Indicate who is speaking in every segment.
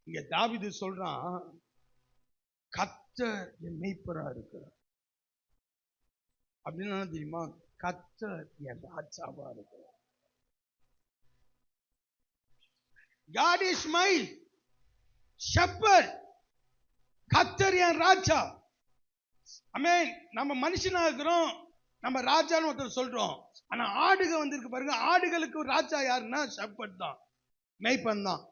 Speaker 1: இங்க தாவீது சொல்றான், கர்த்தர் என் மேய்ப்பரா இருக்கிறார். அப்படின்னு என்ன தெரியுமா? கர்த்தர் என் ராஜாவா இருக்கிறார். God is my shepherd. கர்த்தர் என் ராஜா. ஆமென். நம்ம மனுஷனா இருக்கிறோம், நம்ம ராஜான்னு ஒருத்தர் சொல்றோம். ஆனா ஆடுக வந்திருக்கு பாருங்க, ஆடுகளுக்கு ராஜா யாருன்னா ஷெப்பர்ட் தான், மேய்ப்பன் தான்.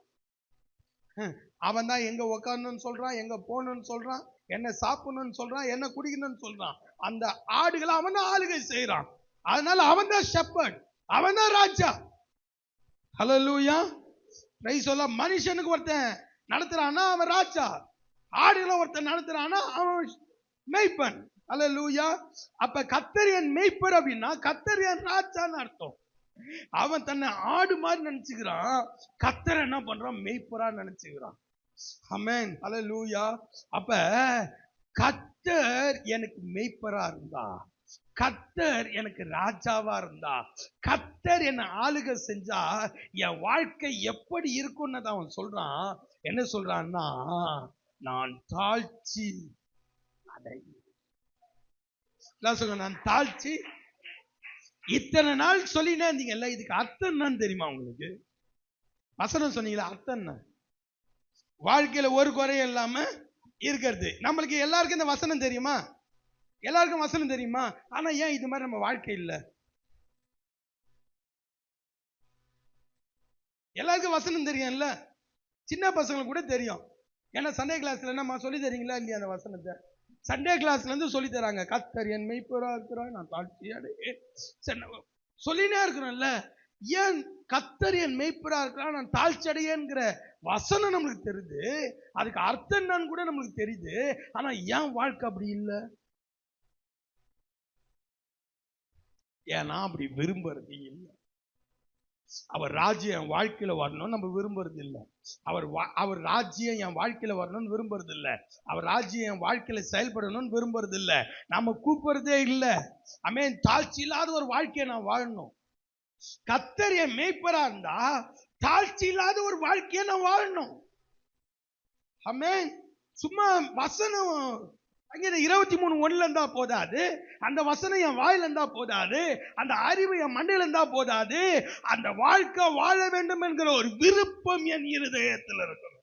Speaker 1: அவன் தான் எங்க உட்காரணும்னு சொல்றான், எங்க போகணும்னு சொல்றான், என்ன சாப்பிடணும்னு சொல்றான், என்ன குடிக்கணும்னு சொல்றான். அந்த ஆடுகளை அவன் தான் ஆளுகை செய்யறான். அதனால அவன் தான் ஷெப்பர்ட், அவன் தான் ராஜா. ஹல்லேலூயா. பிரைஸ் சொல்ல. மனுஷனுக்கு ஒருத்தன் நடத்துறான்னா அவன் ராஜா, ஆடுகளை ஒருத்தன் நடத்துறான்னா அவன் மேய்ப்பன். ஹல்லேலூயா. அப்ப கர்த்தர் என் மேய்ப்பர் அப்படின்னா கர்த்தர் என் ராஜான்னு அர்த்தம். அவன் தன்னை ஆடு மாதிரி நினைச்சுக்கிறான், கர்த்தர் என்ன பண்றான்? மேய்ப்பரா நினைச்சுக்கிறான். ஆமென். ஹல்லேலூயா. அப்ப கர்த்தர் எனக்கு மேய்ப்பரா இருந்தா, கர்த்தர் எனக்கு ராஜாவா இருந்தா, கர்த்தர் என்ன ஆளுகை செஞ்சா என் வாழ்க்கை எப்படி இருக்கும்னு அவன் சொல்றான். என்ன சொல்றான்னா, நான் தாழ்ச்சி சொல்ல, நான் தாழ்ச்சி. இத்தனை நாள் சொல்லினே இருந்தீங்கல்ல, இதுக்கு அர்த்தம் என்னன்னு தெரியுமா உங்களுக்கு? வசனம் சொன்னீங்களா, அர்த்தம் என்ன? வாழ்க்கையில ஒரு குறையும் இல்லாம இருக்கிறது. நம்மளுக்கு எல்லாருக்கும் இந்த வசனம் தெரியுமா? எல்லாருக்கும் வசனம் தெரியுமா? ஆனா ஏன் இது மாதிரி நம்ம வாழ்க்கை இல்ல? எல்லாருக்கும் வசனம் தெரியும்ல, சின்ன பசங்களுக்கு கூட தெரியும். ஏன்னா சண்டே கிளாஸ்ல என்னமா சொல்லி தரீங்களா இல்லையா? அந்த வசனத்தை சண்டே கிளாஸ்ல இருந்து சொல்லி தராங்க. கர்த்தர் என் மேய்ப்பரா இருக்கிறார், நான் தாழ்ச்சி அடையேன் சொல்லினே இருக்கிறோம்ல. ஏன் கர்த்தர் என் மேய்ப்பரா இருக்கிறார், நான் தாழ்ச்சி அடையேங்கிற வசனம் நம்மளுக்கு தெரியுது, அதுக்கு அர்த்தம் என்னன்னு கூட நம்மளுக்கு தெரியுது. ஆனா ஏன் வாழ்க்கை அப்படி இல்லை? ஏன்னா அப்படி விரும்புறது இல்லை. அவர் ராஜ்யம் என் வாழ்க்கையில வரணும்னு நம்ம விரும்புறது இல்லை. அவர் ராஜ்யம் என் வாழ்க்கையில வரணும்னு விரும்புறது இல்லை. அவர் ராஜ்யம் என் வாழ்க்கையில செயல்படணும்னு விரும்புறது இல்லை. நம்ம கூப்பிடுறதே இல்லை. ஆமென். தாழ்ச்சி இல்லாத ஒரு வாழ்க்கையை நான் வாழணும். கர்த்தர் என் மேய்ப்பரா இருந்தா தாழ்ச்சி இல்லாத ஒரு வாழ்க்கையை நான் வாழணும். ஆமென். சும்மா வசனம் அங்கே 23:1 இருந்தா போதாது, அந்த வசனம் என் வாயில இருந்தா போதாது, அந்த அறிவு என் மண்டையில இருந்தா போதாது, அந்த வாழ்க்கை வாழ வேண்டும் என்கிற ஒரு விருப்பம் என் இருதயத்தில் இருக்கணும்.